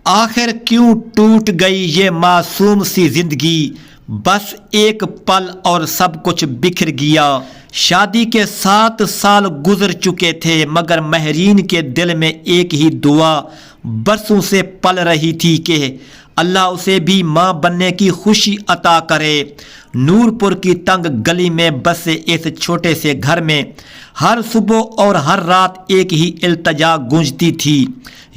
آخر کیوں ٹوٹ گئی یہ معصوم سی زندگی، بس ایک پل اور سب کچھ بکھر گیا۔ شادی کے 7 سال گزر چکے تھے، مگر مہرین کے دل میں ایک ہی دعا برسوں سے پل رہی تھی کہ اللہ اسے بھی ماں بننے کی خوشی عطا کرے۔ نور پور کی تنگ گلی میں بسے اس چھوٹے سے گھر میں ہر صبح اور ہر رات ایک ہی التجا گونجتی تھی،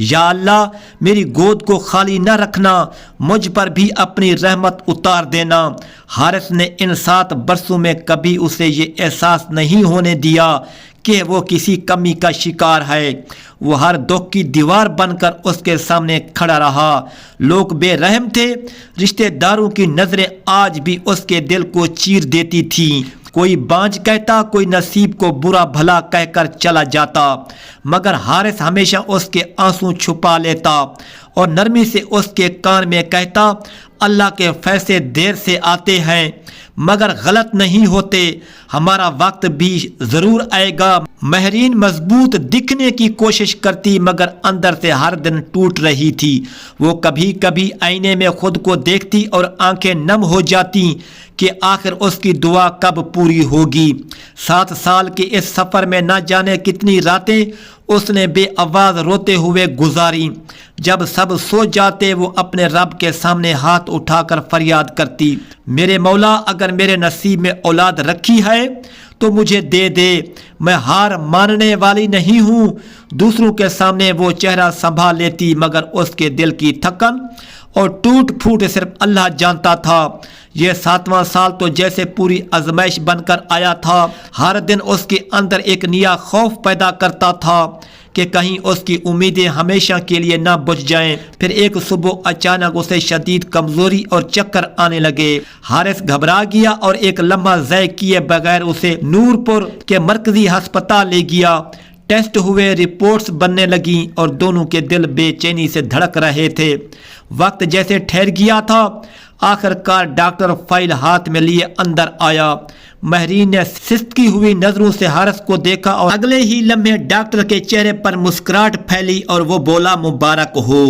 یا اللہ میری گود کو خالی نہ رکھنا، مجھ پر بھی اپنی رحمت اتار دینا۔ حارث نے ان 7 برسوں میں کبھی اسے یہ احساس نہیں ہونے دیا کہ وہ کسی کمی کا شکار ہے۔ وہ ہر دکھ کی دیوار بن کر اس کے سامنے کھڑا رہا۔ لوگ بے رحم تھے، رشتہ داروں کی نظریں آج بھی اس کے دل کو چیر دیتی تھیں۔ کوئی بانجھ کہتا، کوئی نصیب کو برا بھلا کہہ کر چلا جاتا، مگر حارث ہمیشہ اس کے آنسو چھپا لیتا اور نرمی سے اس کے کان میں کہتا، اللہ کے فیصلے دیر سے آتے ہیں مگر غلط نہیں ہوتے، ہمارا وقت بھی ضرور آئے گا۔ مہرین مضبوط دکھنے کی کوشش کرتی مگر اندر سے ہر دن ٹوٹ رہی تھی۔ وہ کبھی کبھی آئینے میں خود کو دیکھتی اور آنکھیں نم ہو جاتی کہ آخر اس کی دعا کب پوری ہوگی۔ 7 سال کے اس سفر میں نہ جانے کتنی راتیں اس نے بے آواز روتے ہوئے گزاری۔ جب سب سو جاتے وہ اپنے رب کے سامنے ہاتھ اٹھا کر فریاد کرتی، میرے مولا اگر میرے نصیب میں اولاد رکھی ہے تو مجھے دے دے، میں ہار ماننے والی نہیں ہوں۔ دوسروں کے سامنے وہ چہرہ سنبھال لیتی مگر اس کے دل کی تھکن اور ٹوٹ پھوٹ صرف اللہ جانتا تھا۔ یہ 7واں سال تو جیسے پوری آزمائش بن کر آیا تھا۔ ہر دن اس کے اندر ایک نیا خوف پیدا کرتا تھا کہ کہیں اس کی امیدیں ہمیشہ کے لیے نہ بجھ جائیں۔ پھر ایک صبح اچانک اسے شدید کمزوری اور چکر آنے لگے۔ حارث گھبرا گیا اور ایک لمحہ ضائع کیے بغیر اسے نور پور کے مرکزی ہسپتال لے گیا۔ ٹیسٹ ہوئے، رپورٹس بننے لگیں اور دونوں کے دل بے چینی سے دھڑک رہے تھے۔ وقت جیسے ٹھہر گیا تھا۔ آخر کار ڈاکٹر فائل ہاتھ میں لیے اندر آیا۔ مہرین نے سستی ہوئی نظروں سے حارث کو دیکھا اور اگلے ہی لمحے ڈاکٹر کے چہرے پر مسکراہٹ پھیلی اور وہ بولا، مبارک ہو،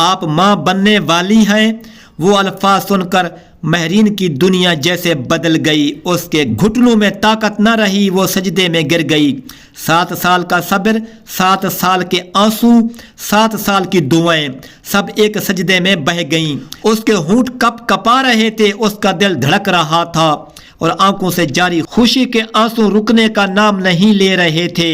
آپ ماں بننے والی ہیں۔ وہ الفاظ سن کر مہرین کی دنیا جیسے بدل گئی، اس کے گھٹنوں میں طاقت نہ رہی، وہ سجدے میں گر گئی۔ 7 سال کا صبر، 7 سال کے آنسو، 7 سال کی دعائیں سب ایک سجدے میں بہہ گئیں۔ اس کے ہونٹ کپ کپا رہے تھے، اس کا دل دھڑک رہا تھا اور آنکھوں سے جاری خوشی کے آنسو رکنے کا نام نہیں لے رہے تھے۔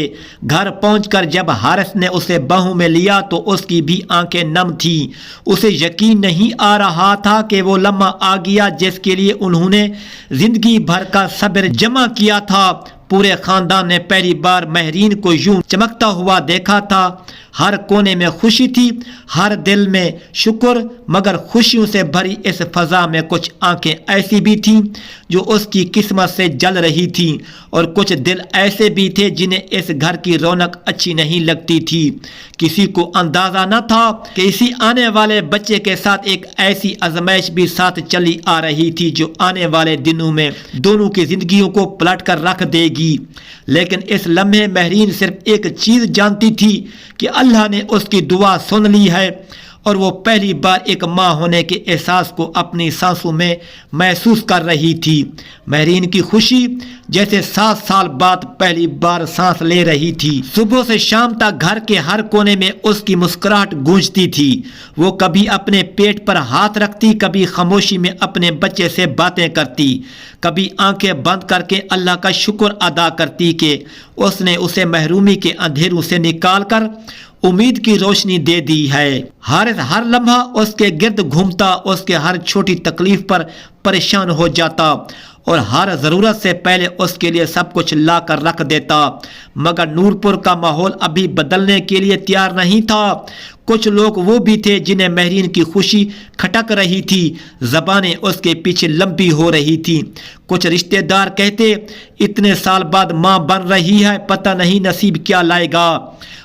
گھر پہنچ کر جب حارث نے اسے باہوں میں لیا تو اس کی بھی آنکھیں نم تھیں۔ اسے یقین نہیں آ رہا تھا کہ وہ لمحہ آ گیا جس کے لیے انہوں نے زندگی بھر کا صبر جمع کیا تھا۔ پورے خاندان نے پہلی بار مہرین کو یوں چمکتا ہوا دیکھا تھا۔ ہر کونے میں خوشی تھی، ہر دل میں شکر، مگر خوشیوں سے بھری اس فضا میں کچھ آنکھیں ایسی بھی تھیں جو اس کی قسمت سے جل رہی تھیں، اور کچھ دل ایسے بھی تھے جنہیں اس گھر کی رونق اچھی نہیں لگتی تھی۔ کسی کو اندازہ نہ تھا کہ اسی آنے والے بچے کے ساتھ ایک ایسی آزمائش بھی ساتھ چلی آ رہی تھی جو آنے والے دنوں میں دونوں کی زندگیوں کو پلٹ کر رکھ دے گی۔ لیکن اس لمحے مہرین صرف ایک چیز جانتی تھی کہ اللہ نے اس کی دعا سن لی ہے، اور وہ پہلی بار ایک ماں ہونے کے احساس کو اپنی سانسوں میں محسوس کر رہی تھی۔ مہرین کی خوشی جیسے 7 سال بعد پہلی بار سانس لے رہی تھی۔ صبح سے شام تک گھر کے ہر کونے میں اس کی مسکراہٹ گونجتی تھی۔ وہ کبھی اپنے پیٹ پر ہاتھ رکھتی، کبھی خاموشی میں اپنے بچے سے باتیں کرتی، کبھی آنکھیں بند کر کے اللہ کا شکر ادا کرتی کہ اس نے اسے محرومی کے اندھیروں سے نکال کر امید کی روشنی دے دی ہے۔ حارث ہر لمحہ اس کے گرد گھومتا، اس کے ہر چھوٹی تکلیف پر پریشان ہو جاتا اور ہر ضرورت سے پہلے اس کے لیے سب کچھ لا کر رکھ دیتا، مگر نور پور کا ماحول ابھی بدلنے کے لیے تیار نہیں تھا۔ کچھ لوگ وہ بھی تھے جنہیں مہرین کی خوشی کھٹک رہی تھی، زبانیں اس کے پیچھے لمبی ہو رہی تھیں۔ کچھ رشتہ دار کہتے، اتنے سال بعد ماں بن رہی ہے، پتہ نہیں نصیب کیا لائے گا،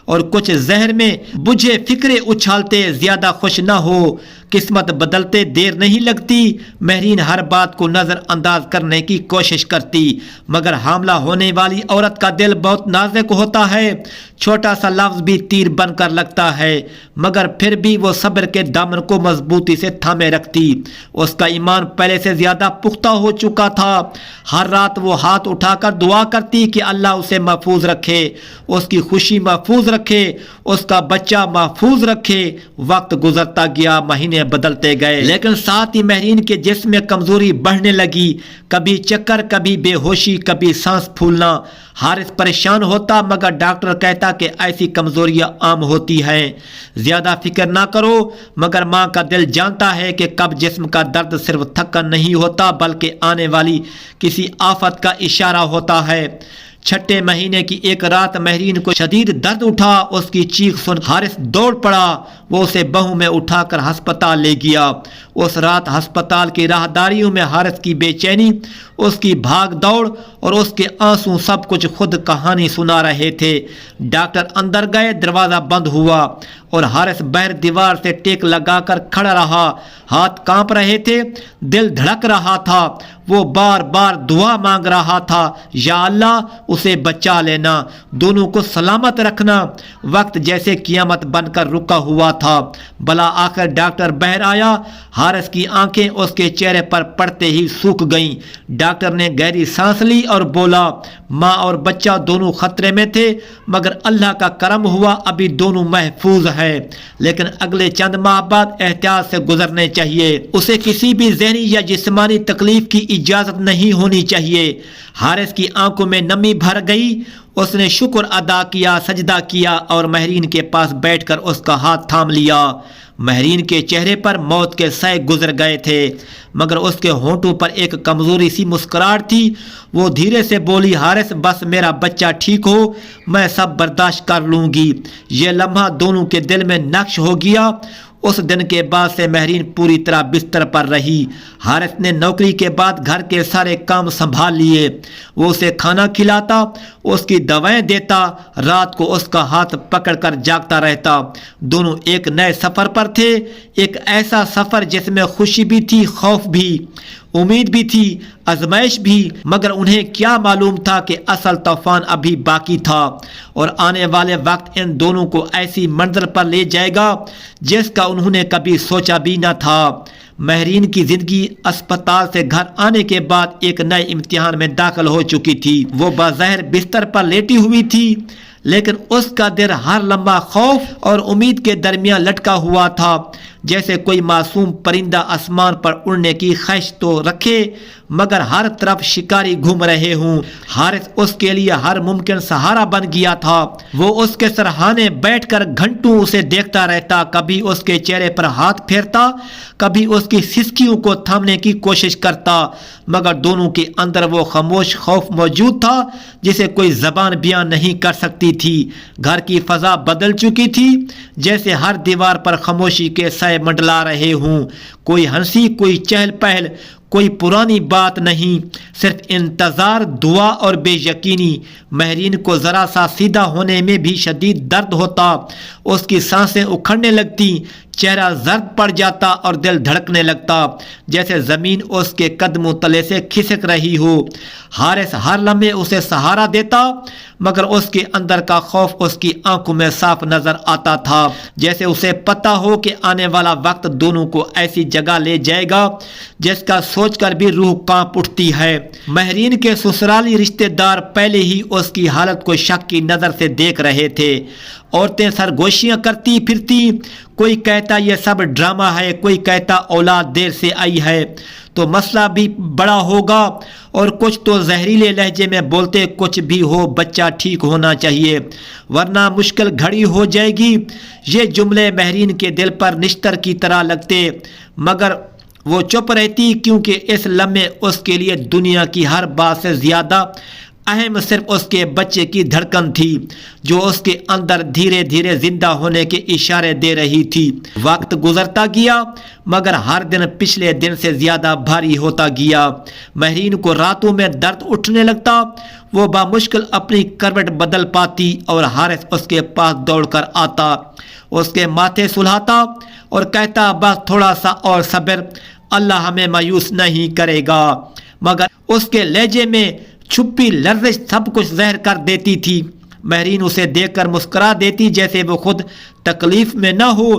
اور کچھ زہر میں بجھے فکرے اچھالتے زیادہ خوش نہ ہو، قسمت بدلتے دیر نہیں لگتی۔ مہرین ہر بات کو نظر انداز کرنے کی کوشش کرتی، مگر حاملہ ہونے والی عورت کا دل بہت نازک ہوتا ہے، چھوٹا سا لفظ بھی تیر بن کر لگتا ہے، مگر پھر بھی وہ صبر کے دامن کو مضبوطی سے تھامے رکھتی۔ اس کا ایمان پہلے سے زیادہ پختہ ہو چکا تھا۔ ہر رات وہ ہاتھ اٹھا کر دعا کرتی کہ اللہ اسے محفوظ رکھے، اس کی خوشی محفوظ رکھے، اس کا بچہ محفوظ رکھے۔ وقت گزرتا گیا، مہینے بدلتے گئے، لیکن ساتھ ہی مہرین کے جسم میں کمزوری بڑھنے لگی، کبھی چکر، کبھی بے ہوشی، کبھی سانس پھولنا۔ حارث پریشان ہوتا، مگر ڈاکٹر کہتا کہ ایسی کمزوریاں عام ہوتی ہیں، زیادہ فکر نہ کرو۔ مگر ماں کا دل جانتا ہے کہ کب جسم کا درد صرف تھکن نہیں ہوتا بلکہ آنے والی کسی آفت کا اشارہ ہوتا ہے۔ چھٹے مہینے کی ایک رات مہرین کو شدید درد اٹھا، اس کی چیخ سن حارث دوڑ پڑا، وہ اسے بہوں میں اٹھا کر ہسپتال لے گیا۔ اس رات ہسپتال کی راہداریوں میں حارث کی بے چینی، اس کی بھاگ دوڑ اور اس کے آنسو سب کچھ خود کہانی سنا رہے تھے۔ ڈاکٹر اندر گئے، دروازہ بند ہوا اور حارث باہر دیوار سے ٹیک لگا کر کھڑا رہا، ہاتھ کانپ رہے تھے، دل دھڑک رہا تھا، وہ بار بار دعا مانگ رہا تھا، یا اللہ اسے بچا لینا، دونوں کو سلامت رکھنا۔ وقت جیسے قیامت بن کر رکا ہوا تھا، بلا آخر ڈاکٹر باہر آیا۔ حارث کی آنکھیں اس کے چہرے پر پڑتے ہی سوکھ گئیں۔ ڈاکٹر نے گہری سانس لی اور بولا، ماں اور بچہ دونوں خطرے میں تھے، مگر اللہ کا کرم ہوا ابھی دونوں محفوظ ہیں، لیکن اگلے چند ماہ بعد احتیاط سے گزرنے چاہیے، اسے کسی بھی ذہنی یا جسمانی تکلیف کی اجازت نہیں ہونی چاہیے۔ حارث کی آنکھوں میں نمی بھر گئی، اس نے شکر ادا کیا، سجدہ کیا اور مہرین کے پاس بیٹھ کر اس کا ہاتھ تھام لیا۔ مہرین کے چہرے پر موت کے سائے گزر گئے تھے، مگر اس کے ہونٹوں پر ایک کمزوری سی مسکراہٹ تھی۔ وہ دھیرے سے بولی، حارث بس میرا بچہ ٹھیک ہو، میں سب برداشت کر لوں گی۔ یہ لمحہ دونوں کے دل میں نقش ہو گیا۔ اس دن کے بعد سے مہرین پوری طرح بستر پر رہی۔ حارث نے نوکری کے بعد گھر کے سارے کام سنبھال لیے، وہ اسے کھانا کھلاتا، اس کی دوائیں دیتا، رات کو اس کا ہاتھ پکڑ کر جاگتا رہتا۔ دونوں ایک نئے سفر پر تھے، ایک ایسا سفر جس میں خوشی بھی تھی، خوف بھی، امید بھی تھی، آزمائش بھی، مگر انہیں کیا معلوم تھا کہ اصل طوفان ابھی باقی تھا اور آنے والے وقت ان دونوں کو ایسی منزل پر لے جائے گا جس کا انہوں نے کبھی سوچا بھی نہ تھا۔ مہرین کی زندگی اسپتال سے گھر آنے کے بعد ایک نئے امتحان میں داخل ہو چکی تھی۔ وہ بظاہر بستر پر لیٹی ہوئی تھی، لیکن اس کا دل ہر لمحہ خوف اور امید کے درمیان لٹکا ہوا تھا، جیسے کوئی معصوم پرندہ آسمان پر اڑنے کی خواہش تو رکھے مگر ہر طرف شکاری گھوم رہے ہوں۔ حارث اس کے لیے ہر ممکن سہارا بن گیا تھا۔ وہ اس کے سرہانے بیٹھ کر گھنٹوں اسے دیکھتا رہتا، کبھی اس کے چہرے پر ہاتھ پھیرتا، کبھی اس کی سسکیوں کو تھامنے کی کوشش کرتا، مگر دونوں کے اندر وہ خاموش خوف موجود تھا جسے کوئی زبان بیان نہیں کر سکتی تھی۔ گھر کی فضا بدل چکی تھی، جیسے ہر دیوار پر خاموشی کے سائے منڈلا رہے ہوں، کوئی ہنسی، کوئی چہل پہل، کوئی پرانی بات نہیں، صرف انتظار، دعا اور بے یقینی۔ مہرین کو ذرا سا سیدھا ہونے میں بھی شدید درد ہوتا، اس کی سانسیں اکھڑنے لگتی، چہرہ زرد پڑ جاتا اور دل دھڑکنے لگتا، جیسے زمین اس کے قدموں تلے سے کھسک رہی ہو۔ حارث ہر لمحے اسے سہارا دیتا، مگر اس کے اندر کا خوف اس کی آنکھوں میں صاف نظر آتا تھا، جیسے اسے پتہ ہو کہ آنے والا وقت دونوں کو ایسی جگہ لے جائے گا جس کا سوچ کر بھی روح کانپ اٹھتی ہے۔ مہرین کے سسرالی رشتہ دار پہلے ہی اس کی حالت کو شک کی نظر سے دیکھ رہے تھے۔ عورتیں سرگوشیاں کرتی پھرتی، کوئی کہتا یہ سب ڈرامہ ہے، کوئی کہتا اولاد دیر سے آئی ہے تو مسئلہ بھی بڑا ہوگا، اور کچھ تو زہریلے لہجے میں بولتے، کچھ بھی ہو بچہ ٹھیک ہونا چاہیے ورنہ مشکل گھڑی ہو جائے گی۔ یہ جملے مہرین کے دل پر نشتر کی طرح لگتے، مگر وہ چپ رہتی، کیونکہ اس لمحے اس کے لیے دنیا کی ہر بات سے زیادہ اہم صرف اس کے بچے کی دھڑکن تھی جو اس کے اندر دھیرے دھیرے زندہ ہونے کے اشارے دے رہی تھی۔ وقت گزرتا گیا مگر ہر دن پچھلے دن سے زیادہ بھاری ہوتا گیا۔ مہرین کو راتوں میں درد اٹھنے لگتا، وہ بامشکل اپنی کروٹ بدل پاتی اور حارث اس کے پاس دوڑ کر آتا، اس کے ماتھے سلہاتا اور کہتا بس تھوڑا سا اور صبر، اللہ ہمیں مایوس نہیں کرے گا۔ مگر اس کے لہجے میں چھپی لرزش سب کچھ زہر کر دیتی تھی۔ مہرین اسے دیکھ کر مسکرا دیتی جیسے وہ خود تکلیف میں نہ ہو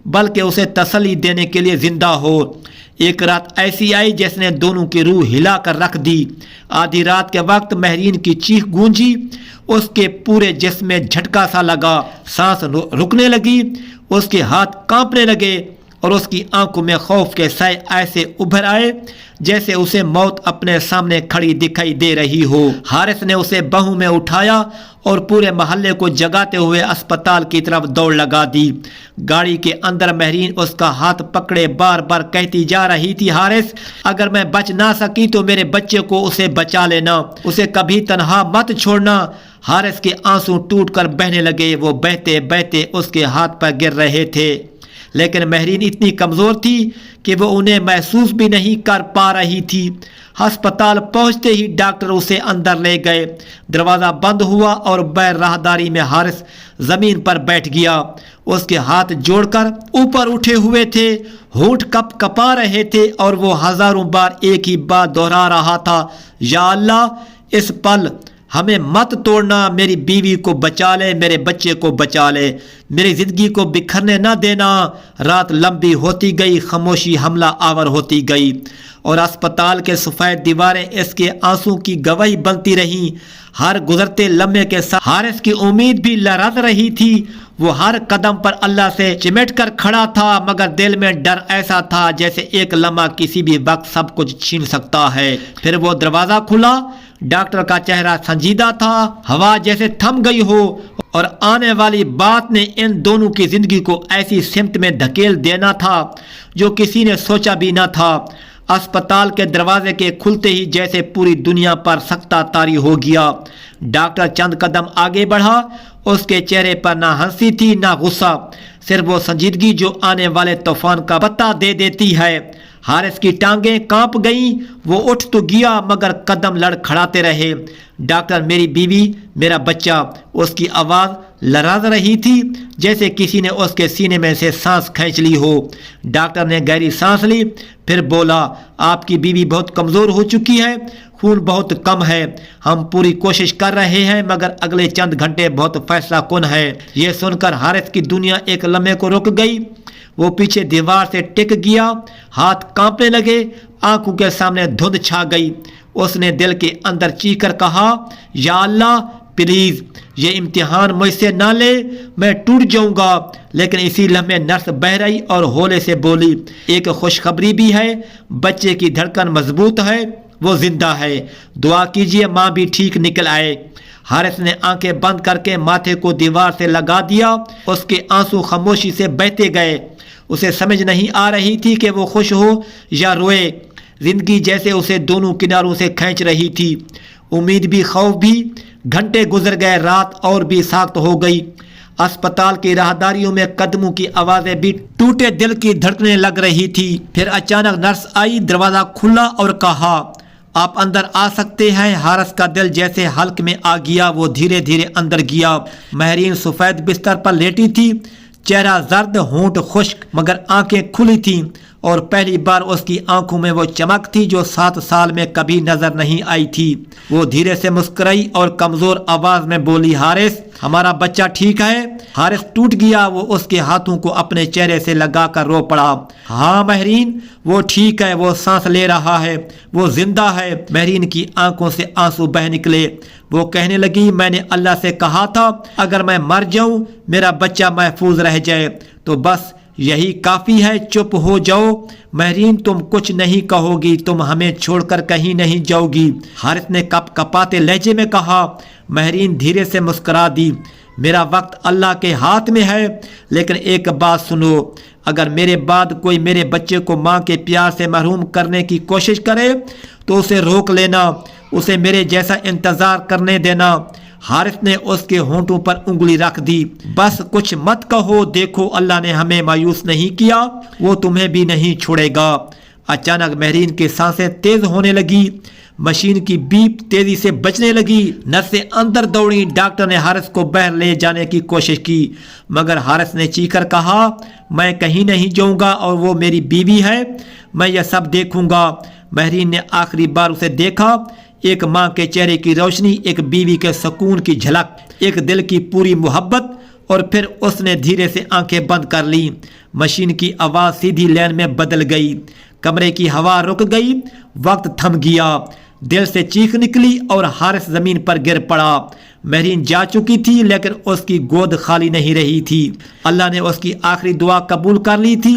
بلکہ اسے تسلی دینے کے لیے زندہ ہو۔ ایک رات ایسی آئی جس نے دونوں کی روح ہلا کر رکھ دی۔ آدھی رات کے وقت مہرین کی چیخ گونجی، اس کے پورے جسم میں جھٹکا سا لگا، سانس رکنے لگی، اس کے ہاتھ کانپنے لگے اور اس کی آنکھوں میں خوف کے سائے ایسے ابھر آئے جیسے اسے موت اپنے سامنے کھڑی دکھائی دے رہی ہو۔ حارث نے اسے باہوں میں اٹھایا اور پورے محلے کو جگاتے ہوئے اسپتال کی طرف دوڑ لگا دی۔ گاڑی کے اندر مہرین اس کا ہاتھ پکڑے بار بار کہتی جا رہی تھی، حارث اگر میں بچ نہ سکی تو میرے بچے کو اسے بچا لینا، اسے کبھی تنہا مت چھوڑنا۔ حارث کے آنسو ٹوٹ کر بہنے لگے، وہ بہتے بہتے اس کے ہاتھ پر گر رہے تھے، لیکن مہرین اتنی کمزور تھی کہ وہ انہیں محسوس بھی نہیں کر پا رہی تھی۔ ہسپتال پہنچتے ہی ڈاکٹر اسے اندر لے گئے، دروازہ بند ہوا اور بغیر راہداری میں حارث زمین پر بیٹھ گیا۔ اس کے ہاتھ جوڑ کر اوپر اٹھے ہوئے تھے، ہونٹ کپ کپا رہے تھے اور وہ ہزاروں بار ایک ہی بات دہرا رہا تھا، یا اللہ اس پل ہمیں مت توڑنا، میری بیوی کو بچا لے، میرے بچے کو بچا لے، میری زندگی کو بکھرنے نہ دینا۔ رات لمبی ہوتی گئی، خاموشی حملہ آور ہوتی گئی اور اسپتال کے سفید دیواریں اس کے آنسوں کی گواہی بنتی رہیں۔ ہر گزرتے لمحے کے ساتھ حارث کی امید بھی لرز رہی تھی، وہ ہر قدم پر اللہ سے چمٹ کر کھڑا تھا مگر دل میں ڈر ایسا تھا جیسے ایک لمحہ کسی بھی وقت سب کچھ چھین سکتا ہے۔ پھر وہ دروازہ کھلا، ڈاکٹر کا چہرہ سنجیدہ تھا، ہوا جیسے تھم گئی ہو اور آنے والی بات نے ان دونوں کی زندگی کو ایسی سمت میں دھکیل دینا تھا جو کسی نے سوچا بھی نہ تھا۔ اسپتال کے دروازے کے کھلتے ہی جیسے پوری دنیا پر سکتہ طاری ہو گیا۔ ڈاکٹر چند قدم آگے بڑھا، اس کے چہرے پر نہ ہنسی تھی نہ غصہ، صرف وہ سنجیدگی جو آنے والے طوفان کا پتہ دے دیتی ہے۔ حارث کی ٹانگیں کانپ گئیں، وہ اٹھ تو گیا مگر قدم لڑکھڑاتے رہے۔ ڈاکٹر میری بیوی، میرا بچہ، اس کی آواز لرز رہی تھی جیسے کسی نے اس کے سینے میں سے سانس کھینچ لی ہو۔ ڈاکٹر نے گہری سانس لی، پھر بولا آپ کی بیوی بہت کمزور ہو چکی ہے، خون بہت کم ہے، ہم پوری کوشش کر رہے ہیں مگر اگلے چند گھنٹے بہت فیصلہ کن ہے۔ یہ سن کر حارث کی دنیا ایک لمحے کو رک گئی، وہ پیچھے دیوار سے ٹک گیا، ہاتھ کانپنے لگے، آنکھوں کے سامنے دھند چھا گئی۔ اس نے دل کے اندر چیخ کر کہا، یا اللہ پلیز یہ امتحان مجھ سے نہ لے، میں ٹوٹ جاؤں گا۔ لیکن اسی لمحے نرس بہرئی اور ہولے سے بولی، ایک خوشخبری بھی ہے، بچے کی دھڑکن مضبوط ہے، وہ زندہ ہے، دعا کیجئے ماں بھی ٹھیک نکل آئے۔ حارث نے آنکھیں بند کر کے ماتھے کو دیوار سے لگا دیا، اس کے آنسو خاموشی سے بہتے گئے۔ اسے سمجھ نہیں آ رہی تھی کہ وہ خوش ہو یا روئے، زندگی جیسے اسے دونوں کناروں سے کھینچ رہی تھی، امید بھی خوف بھی۔ گھنٹے گزر گئے، رات اور بھی سخت ہو گئی۔ اسپتال کی راہداریوں میں قدموں کی آوازیں بھی ٹوٹے دل کی دھڑکنیں لگ رہی تھی۔ پھر اچانک نرس آئی، دروازہ کھلا اور کہا آپ اندر آ سکتے ہیں۔ حارث کا دل جیسے حلق میں آ گیا، وہ دھیرے دھیرے اندر گیا۔ مہرین سفید بستر پر لیٹی تھی، چہرہ زرد، ہونٹ خشک مگر آنکھیں کھلی تھیں اور پہلی بار اس کی آنکھوں میں وہ چمک تھی جو 7 سال میں کبھی نظر نہیں آئی تھی۔ وہ دھیرے سے مسکرائی اور کمزور آواز میں بولی، حارث ہمارا بچہ ٹھیک ہے؟ حارث ٹوٹ گیا، وہ اس کے ہاتھوں کو اپنے چہرے سے لگا کر رو پڑا۔ ہاں مہرین وہ ٹھیک ہے، وہ سانس لے رہا ہے، وہ زندہ ہے۔ مہرین کی آنکھوں سے آنسو بہہ نکلے، وہ کہنے لگی میں نے اللہ سے کہا تھا اگر میں مر جاؤں میرا بچہ محفوظ رہ جائے تو بس یہی کافی ہے، چپ ہو جاؤ۔ مہرین تم کچھ نہیں کہو گی، تم ہمیں چھوڑ کر کہیں نہیں جاؤ گی، حارث نے کپ کپاتے لہجے میں کہا۔ مہرین دھیرے سے مسکرا دی، میرا وقت اللہ کے ہاتھ میں ہے، لیکن ایک بات سنو، اگر میرے بعد کوئی میرے بچے کو ماں کے پیار سے محروم کرنے کی کوشش کرے تو اسے روک لینا، اسے میرے جیسا انتظار کرنے دینا۔ حارث نے اس کے ہونٹوں پر انگلی رکھ دی۔ بس کچھ مت کہو، دیکھو اللہ نے ہمیں مایوس نہیں کیا، وہ تمہیں بھی نہیں چھوڑے گا۔ اچانک مہرین کی سانسیں تیز ہونے لگی، مشین کی بیپ تیزی سے بجنے لگی، نرسیں اندر دوڑیں۔ ڈاکٹر نے حارث کو باہر لے جانے کی کوشش کی، مگر حارث نے چیخ کر کہا، میں کہیں نہیں جاؤں گا اور وہ میری بیوی ہے، میں یہ سب دیکھوں گا۔ مہرین نے آخری بار اسے دیکھا، ایک ماں کے چہرے کی روشنی، ایک بیوی کے سکون کی جھلک، ایک دل کی پوری محبت، اور پھر اس نے دھیرے سے آنکھیں بند کر لیں۔ مشین کی آواز سیدھی لین میں بدل گئی، کمرے کی ہوا رک گئی، وقت تھم گیا، دل سے چیخ نکلی اور حارث زمین پر گر پڑا۔ مہرین جا چکی تھی لیکن اس کی گود خالی نہیں رہی تھی۔ اللہ نے اس کی آخری دعا قبول کر لی تھی۔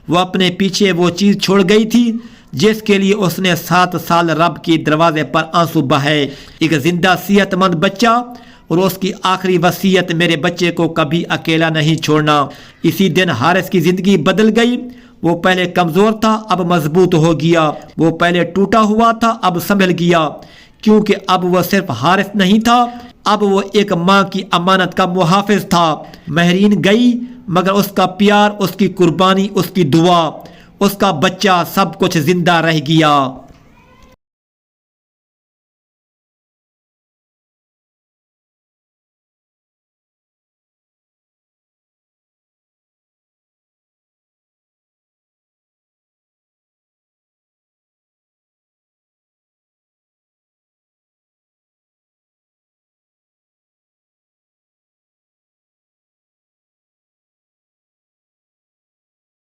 وہ اپنے پیچھے وہ چیز چھوڑ گئی تھی جس کے لیے اس نے 7 سال رب کے دروازے پر آنسو بہائے، ایک زندہ صحت مند بچہ، اور اس کی آخری وصیت، میرے بچے کو کبھی اکیلا نہیں چھوڑنا۔ اسی دن حارث کی زندگی بدل گئی۔ وہ پہلے کمزور تھا، اب مضبوط ہو گیا۔ وہ پہلے ٹوٹا ہوا تھا، اب سنبھل گیا، کیونکہ اب وہ صرف حارث نہیں تھا، اب وہ ایک ماں کی امانت کا محافظ تھا۔ مہرین گئی، مگر اس کا پیار، اس کی قربانی، اس کی دعا، اس کا بچہ، سب کچھ زندہ رہ گیا۔